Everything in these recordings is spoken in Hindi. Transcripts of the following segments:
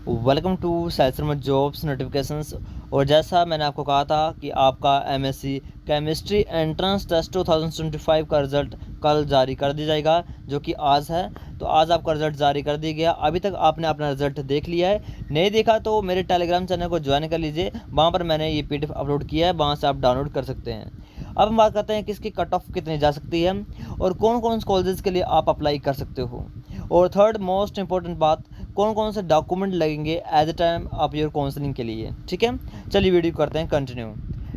वेलकम टू सैलसरमा जॉब्स नोटिफिकेशंस। और जैसा मैंने आपको कहा था कि आपका एमएससी केमिस्ट्री एंट्रेंस टेस्ट 2025 का रिज़ल्ट कल जारी कर दिया जाएगा, जो कि आज है। तो आज आपका रिज़ल्ट जारी कर दिया गया। अभी तक आपने अपना रिज़ल्ट देख लिया है, नहीं देखा तो मेरे टेलीग्राम चैनल को ज्वाइन कर लीजिए। वहाँ पर मैंने ये पीडीएफ अपलोड किया है, वहाँ से आप डाउनलोड कर सकते हैं। अब हम बात करते हैं कि इसकी कट ऑफ कितनी जा सकती है और कौन कौन से कॉलेजेस के लिए आप अप्लाई कर सकते हो। और थर्ड मोस्ट इंपॉर्टेंट बात, कौन कौन से डॉक्यूमेंट लगेंगे as a time of your counselling के लिए। ठीक है, चलिए वीडियो करते हैं कंटिन्यू।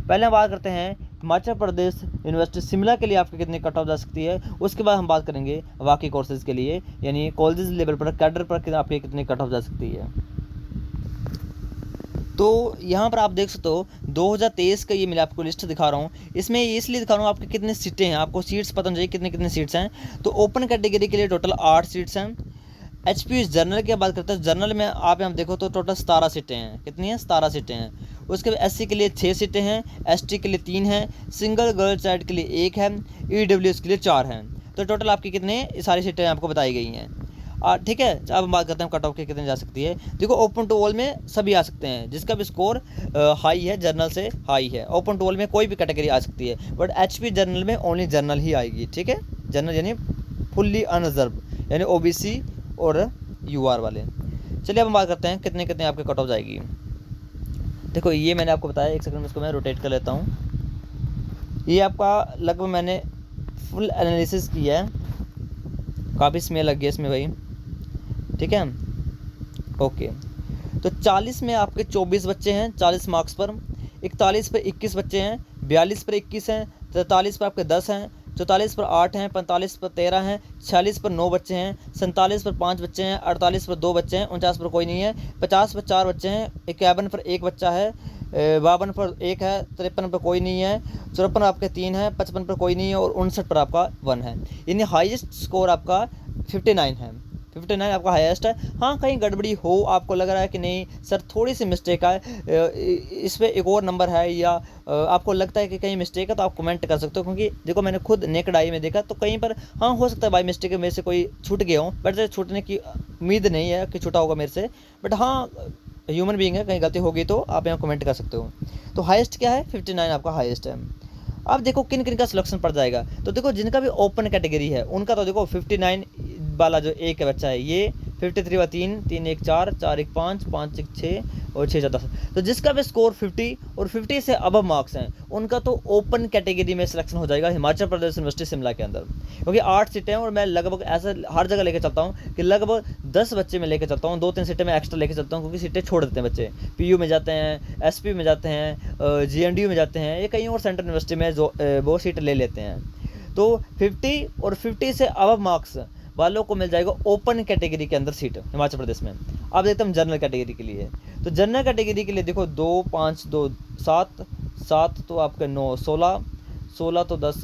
पहले हम बात करते हैं हिमाचल प्रदेश यूनिवर्सिटी शिमला के लिए आपकी कितनी कट ऑफ जा सकती है। उसके बाद हम बात करेंगे बाकी कोर्सेज के लिए, यानी कॉलेज लेवल पर कैडर पर आपकी कितनी कट ऑफ जा सकती है। तो यहाँ पर आप देख सकते हो 2023 का ये मैं आपको लिस्ट दिखा रहा हूँ। इसमें इसलिए दिखा रहा हूँ आपकी कितनी सीटें हैं, आपको सीट्स पता होनी चाहिए कितनी कितनी सीट्स हैं। तो ओपन कैटेगरी के लिए टोटल 8 सीट्स हैं। एचपीयू जनरल की बात करते हैं, जनरल में आप यहाँ देखो तो टोटल 17 सीटें हैं। कितनी हैं? 17 सीटें हैं। उसके बाद एससी के लिए 6 सीटें हैं, एसटी के लिए 3 हैं, सिंगल गर्ल चाइल्ड के लिए 1 है, ईडब्ल्यूएस के लिए 4 हैं। तो टोटल आपकी कितने सारी सीटें आपको बताई गई हैं। ठीक है, अब हम बात करते हैं कट ऑफ की कितने जा सकती है। देखो ओपन टू ऑल में सभी आ सकते हैं, जिसका भी स्कोर हाई है, जनरल से हाई है। ओपन टू ऑल में कोई भी कैटेगरी आ सकती है, बट एचपी जनरल में ओनली जनरल ही आएगी। ठीक है, जनरल यानी फुल्ली अनरिजर्व, यानी ओबीसी और यूआर वाले। चलिए अब हम बात करते हैं कितने कितने आपके कट ऑफ जाएगी। देखो ये मैंने आपको बताया, एक सेकंड में इसको मैं रोटेट कर लेता हूँ। ये आपका लगभग मैंने फुल एनालिसिस किया है, काफ़ी स्मेल लग गया इसमें भाई। ठीक है, ओके। तो 40 में आपके 24 बच्चे हैं 40 मार्क्स पर, 41 पर 21 बच्चे हैं, 42 पर 21 हैं, 43 पर आपके 10 हैं, 44 पर 8 हैं, 45 पर 13 हैं, 46 पर 9 बच्चे हैं, 47 पर 5 बच्चे हैं, 48 पर 2 बच्चे हैं, 49 पर कोई नहीं है, 50 पर 4 बच्चे हैं, 51 पर 1 बच्चा है, 52 पर 1 है, 53 पर कोई नहीं है, 54 आपके 3 है, 55 पर कोई नहीं है और 59 पर आपका 1 है। यानी हाईएस्ट स्कोर आपका 59 है। 59 आपका हाईएस्ट है। हाँ, कहीं गड़बड़ी हो, आपको लग रहा है कि नहीं सर थोड़ी सी मिस्टेक है, इस पर एक और नंबर है, या आपको लगता है कि कहीं मिस्टेक है, तो आप कमेंट कर सकते हो। क्योंकि देखो मैंने खुद नेकड आई में देखा, तो कहीं पर हाँ हो सकता है बाई मिस्टेक मेरे से कोई छूट गया हो, बट छूटने की उम्मीद नहीं है कि छूटा होगा मेरे से। बट हाँ, ह्यूमन बीइंग है, कहीं गलती होगी तो आप यहाँ कमेंट कर सकते हो। तो हाईएस्ट क्या है? 59 आपका हाईएस्ट है। अब देखो किन किन का सिलेक्शन पड़ जाएगा। तो देखो जिनका भी ओपन कैटेगरी है उनका तो देखो 59 वाला जो एक बच्चा है ये 53 व 3 3 1 4 4 1 5 5 1 6 और 6 4 10। तो जिसका भी स्कोर 50 और 50 से अबव मार्क्स हैं उनका तो ओपन कैटेगरी में सिलेक्शन हो जाएगा हिमाचल प्रदेश यूनिवर्सिटी शिमला के अंदर। क्योंकि 8 सीटें हैं और मैं लगभग ऐसा हर जगह लेके चलता हूँ कि लगभग 10 बच्चे मैं लेके चलता हूँ, 2-3 सीटें मैं एक्स्ट्रा लेके चलता हूँ, क्योंकि सीटें छोड़ देते हैं बच्चे। पीयू में जाते हैं, एसपी में जाते हैं, जीएनडीयू में जाते हैं, ये कहीं और सेंट्रल यूनिवर्सिटी में जो वो सीट ले लेते हैं। तो 50 और 50 से अबव मार्क्स वालों को मिल जाएगा ओपन कैटेगरी के अंदर सीट हिमाचल प्रदेश में। अब देखते हैं जनरल कैटेगरी के लिए। तो जनरल कैटेगरी के लिए देखो 2 5 2 7 7 तो आपके 9 16 16 तो 10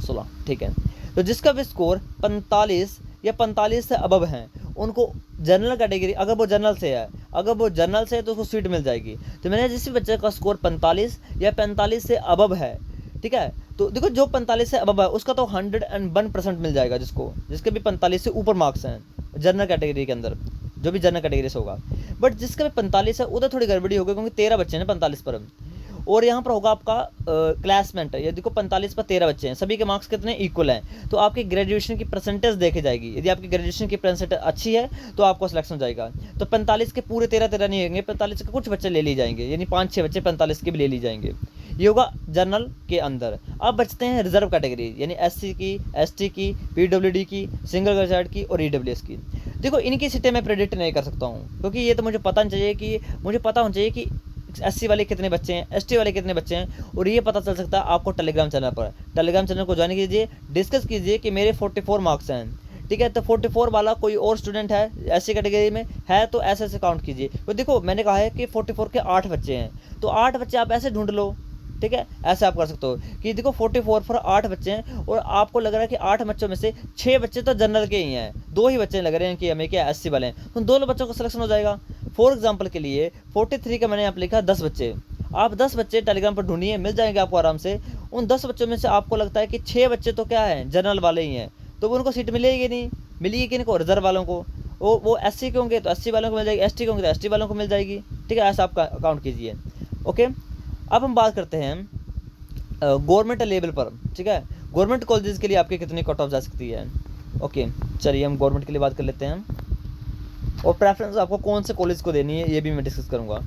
16। ठीक है, तो जिसका भी स्कोर 45 या 45 से अबव हैं उनको जनरल कैटेगरी, अगर वो जनरल से है तो उसको सीट मिल जाएगी। तो मैंने जिस भी बच्चे का स्कोर 45 या 45 से अबव है, ठीक है, तो देखो जो 45 से अबव है उसका तो 101% मिल जाएगा, जिसके भी 45 से ऊपर मार्क्स हैं जनरल कैटेगरी के अंदर, जो भी जनरल कैटेगरी से होगा। बट जिसका भी 45 है उधर थोड़ी गड़बड़ी होगी, क्योंकि 13 बच्चे हैं 45 पर। और यहाँ पर होगा आपका क्लासमेट, ये देखो 45 पर 13 बच्चे हैं, सभी के मार्क्स कितने इक्वल हैं, तो आपकी ग्रेजुएशन की परसेंटेज देखी जाएगी। यदि आपकी ग्रेजुएशन की परसेंटेज अच्छी है तो आपको सिलेक्शन हो जाएगा। तो 45 के पूरे 13 नहीं होंगे, 45 के कुछ बच्चे ले ली जाएंगे, यानी 5-6 बच्चे 45 के भी ले ली जाएंगे। ये होगा जनरल के अंदर। अब बचते हैं रिजर्व कैटेगरी, यानी एससी की, एसटी की, पीडब्ल्यूडी की, सिंगल ग्रेजुएट की और ईडब्ल्यूएस की। देखो इनकी सीटें मैं प्रेडिक्ट नहीं कर सकता हूँ, क्योंकि ये तो मुझे पता होना चाहिए कि एससी वाले कितने बच्चे हैं, एसटी वाले कितने बच्चे हैं, और ये पता चल सकता है आपको टेलीग्राम चैनल पर। टेलीग्राम चैनल को ज्वाइन कीजिए, डिस्कस कीजिए कि मेरे 44 मार्क्स हैं, ठीक है, तो 44 वाला कोई और स्टूडेंट है एससी कैटेगरी में है तो ऐसे काउंट कीजिए। तो देखो मैंने कहा है कि 44 के 8 बच्चे हैं, तो 8 बच्चे आप ऐसे ढूंढ लो। ठीक है, ऐसे आप कर सकते हो कि देखो 44 पर 8 बच्चे हैं और आपको लग रहा है कि 8 बच्चों में से 6 बच्चे तो जनरल के ही हैं, 2 ही बच्चे लग रहे हैं कि हमें क्या एससी वाले हैं, तो 2 बच्चों का सिलेक्शन हो जाएगा। फॉर एग्जाम्पल के लिए 43 का मैंने यहाँ पर लिखा 10 बच्चे, आप 10 बच्चे टेलीग्राम पर ढूंढिए, मिल जाएंगे आपको आराम से। उन 10 बच्चों में से आपको लगता है कि 6 बच्चे तो क्या है जनरल वाले ही हैं, तो उनको सीट मिलेगी नहीं, मिलेगी किनको? रिजर्व वालों को। वो SC के होंगे तो SC वालों को मिल जाएगी, ST के होंगे तो ST वालों को मिल जाएगी, ठीक है। ऐसा आपका अकाउंट कीजिए। ओके, अब हम बात करते हैं गवर्नमेंट लेवल पर, ठीक है। गवर्नमेंट कॉलेजेस के लिए आपके कितनी कट ऑफ जा सकती है। ओके, चलिए हम गवर्नमेंट के लिए बात कर लेते हैं। और प्रेफरेंस आपको कौन से कॉलेज को देनी है ये भी मैं डिस्कस करूँगा,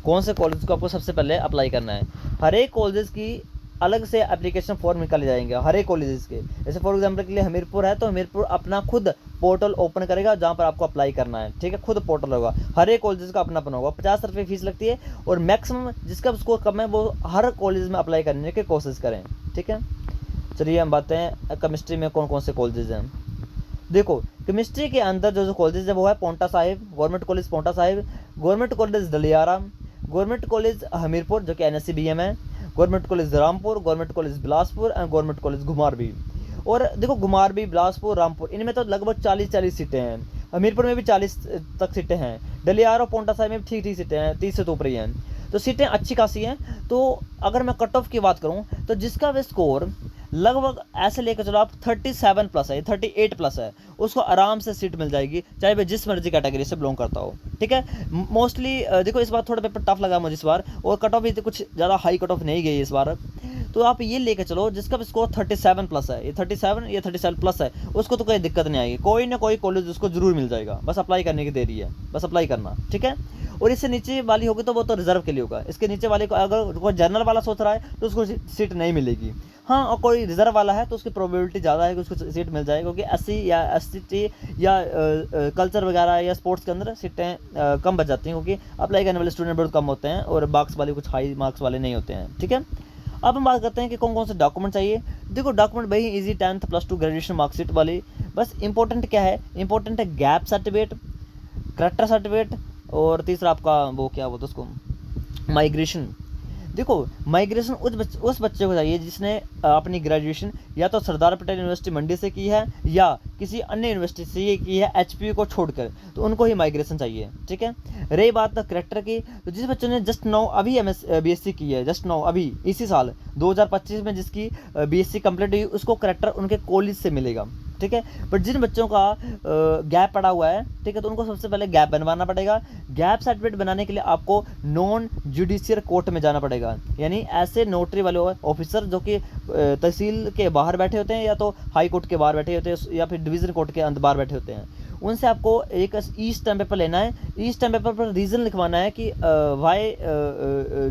कौन से कॉलेज को आपको सबसे पहले अप्लाई करना है। हर एक कॉलेज की अलग से एप्लीकेशन फॉर्म निकाले जाएंगे हर एक कॉलेजेस के। जैसे फॉर एग्जांपल के लिए हमीरपुर है तो हमीरपुर अपना खुद पोर्टल ओपन करेगा जहाँ पर आपको अप्लाई करना है, ठीक है। खुद पोर्टल होगा, हर एक कॉलेज का अपना होगा। 50 रुपये फीस लगती है और मैक्सिमम जिसका स्कोर कम है वो हर कॉलेज में अप्लाई करने की कोशिश करें, ठीक है। चलिए हम बात हैं केमिस्ट्री में कौन कौन से कॉलेजेस हैं। देखो केमिस्ट्री के अंदर जो कॉलेजेस है वो है Paonta Sahib, government college Paonta Sahib, government college Dhaliara, government college Hamirpur जो कि NSC BM है, government college Rampur, government college Bilaspur and government college घुमारवी। और देखो घुमारवी, बिलासपुर, रामपुर इनमें तो लगभग 40 सीटें हैं। हमीरपुर में भी 40 तक सीटें हैं। डलियार और पौंटा साहिब में भी ठीक सीटें हैं, 30 से तो ऊपर ही हैं। तो सीटें अच्छी खासी हैं। तो अगर मैं कट ऑफ की बात करूँ तो जिसका वे स्कोर लगभग ऐसे लेकर चलो आप 37+ है, 38+ है, उसको आराम से सीट मिल जाएगी, चाहे वह जिस मर्जी कैटेगरी से बिलोंग करता हो, ठीक है। मोस्टली देखो इस बार थोड़ा पेपर टफ लगा मुझे इस बार, और कट ऑफ भी कुछ ज़्यादा हाई कट ऑफ नहीं गई इस बार। तो आप ये लेकर चलो जिसका भी स्कोर 37+ है, ये 37+ है, उसको तो कोई दिक्कत नहीं आएगी, कोई ना कोई कॉलेज उसको जरूर मिल जाएगा, बस अप्लाई करने की देरी है, बस अप्लाई करना, ठीक है। और इससे नीचे वाली होगी तो वो तो रिजर्व के लिए होगा। इसके नीचे वाले को अगर कोई जनरल वाला सोच रहा है तो उसको सीट नहीं मिलेगी। हाँ, और कोई रिजर्व वाला है तो उसकी प्रोबेबिलिटी ज़्यादा है कि उसको सीट मिल जाएगी, क्योंकि SC या ST या कल्चर वगैरह या स्पोर्ट्स के अंदर सीटें कम बच जाती हैं, क्योंकि अप्लाई करने वाले स्टूडेंट बहुत कम होते हैं और मार्क्स वाले कुछ हाई मार्क्स वाले नहीं होते हैं, ठीक है। अब हम बात करते हैं कि कौन कौन से डॉक्यूमेंट चाहिए। देखो डॉक्यूमेंट वही इजी 10th +2 ग्रेजुएशन मार्कशीट वाली। बस इंपॉर्टेंट क्या है, इंपॉर्टेंट है गैप सर्टिफिकेट, करैक्टर सर्टिफिकेट, और तीसरा आपका वो क्या बोलते उसको माइग्रेशन। देखो माइग्रेशन उस बच्चे को चाहिए जिसने अपनी ग्रेजुएशन या तो सरदार पटेल यूनिवर्सिटी मंडी से की है या किसी अन्य यूनिवर्सिटी से ये की है HPU को छोड़कर, तो उनको ही माइग्रेशन चाहिए, ठीक है। रही बात करैक्टर की, तो जिस बच्चे ने जस्ट नाउ अभी BSc की है, जस्ट नाउ अभी इसी साल 2025 में जिसकी BSc कंप्लीट हुई, उसको करैक्टर उनके कॉलेज से मिलेगा, ठीक है। पर जिन बच्चों का गैप पड़ा हुआ है, ठीक है, तो उनको सबसे पहले गैप बनवाना पड़ेगा। गैप सर्टिफिकेट बनाने के लिए आपको नॉन जुडिशियल कोर्ट में जाना पड़ेगा, यानी ऐसे नोटरी वाले ऑफिसर जो कि तहसील के बाहर बैठे होते हैं या तो हाई कोर्ट के बाहर बैठे होते हैं या फिर डिवीज़न कोर्ट के अंदर बाहर बैठे होते हैं, उनसे आपको एक ई स्टैम्प पेपर लेना है। ई स्टैम्प पेपर पर रीज़न लिखवाना है कि वाई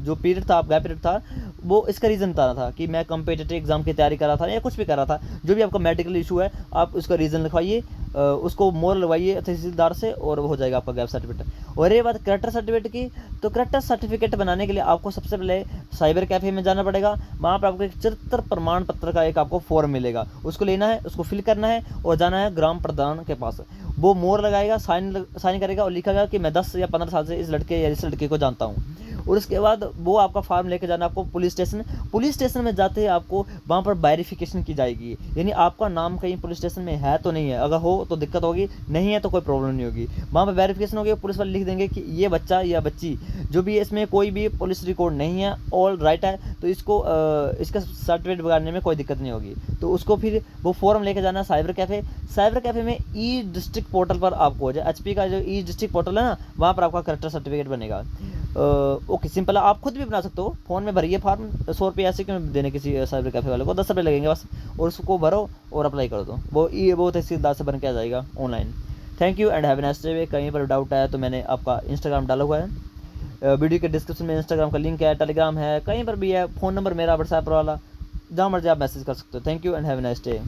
जो पीरियड था, आप गैप पीरियड था, वो इसका रीज़न बताना था कि मैं कॉम्पिटिटिव एग्जाम की तैयारी कर रहा था या कुछ भी कर रहा था, जो भी आपका मेडिकल इशू है आप उसका रीज़न लिखवाइए, उसको मोहर लगवाइए तहसीलदार से और वो हो जाएगा आपका गैप सर्टिफिकेट। और ये बात करैक्टर सर्टिफिकेट की, तो करैक्टर सर्टिफिकेट बनाने के लिए आपको सबसे पहले साइबर कैफ़े में जाना पड़ेगा। वहाँ पर आपको एक चरित्र प्रमाण पत्र का एक आपको फॉर्म मिलेगा, उसको लेना है, उसको फिल करना है और जाना है ग्राम प्रधान के पास। वो मोहर लगाएगा, साइन करेगा और लिखेगा कि मैं 10 या 15 साल से इस लड़के या इस लड़के को जानता हूँ। और उसके बाद वो आपका फार्म लेके जाना आपको पुलिस स्टेशन में जाते ही आपको वहाँ पर वेरिफिकेशन की जाएगी, यानी आपका नाम कहीं पुलिस स्टेशन में है तो नहीं है, अगर हो तो दिक्कत होगी, नहीं है तो कोई प्रॉब्लम नहीं होगी। वहाँ पर वेरिफिकेशन होगी, पुलिस वाले लिख देंगे कि ये बच्चा या बच्ची जो भी है इसमें कोई भी पुलिस रिकॉर्ड नहीं है, ऑल राइट है, तो इसको इसका सर्टिफिकेट बनाने में कोई दिक्कत नहीं होगी। तो उसको फिर वो फॉर्म लेके जाना साइबर कैफ़े में ई डिस्ट्रिक्ट पोर्टल पर आपको जो HP का जो ई डिस्ट्रिक्ट पोर्टल है ना, वहाँ पर आपका करैक्टर सर्टिफिकेट बनेगा। ओके, सिंपल है, आप खुद भी बना सकते हो, फ़ोन में भरिए फॉर्म, 100 रुपये ऐसे क्यों देने किसी साइबर कैफ़े वाले को, 10 रुपये लगेंगे बस, और उसको भरो और अप्लाई कर दो, वो तहसीलदार से बन के आ जाएगा online. Thank you and have a nice day. कहीं पर डाउट आया तो मैंने आपका इंस्टाग्राम डाला हुआ है, वीडियो के डिस्क्रिप्शन में इंस्टाग्राम का लिंक है, टेलीग्राम है, कहीं पर भी है, फ़ोन नंबर मेरा व्हाट्सएप वाला, जहाँ मर्जी आप मैसेज कर सकते हो। Thank you and have a nice day.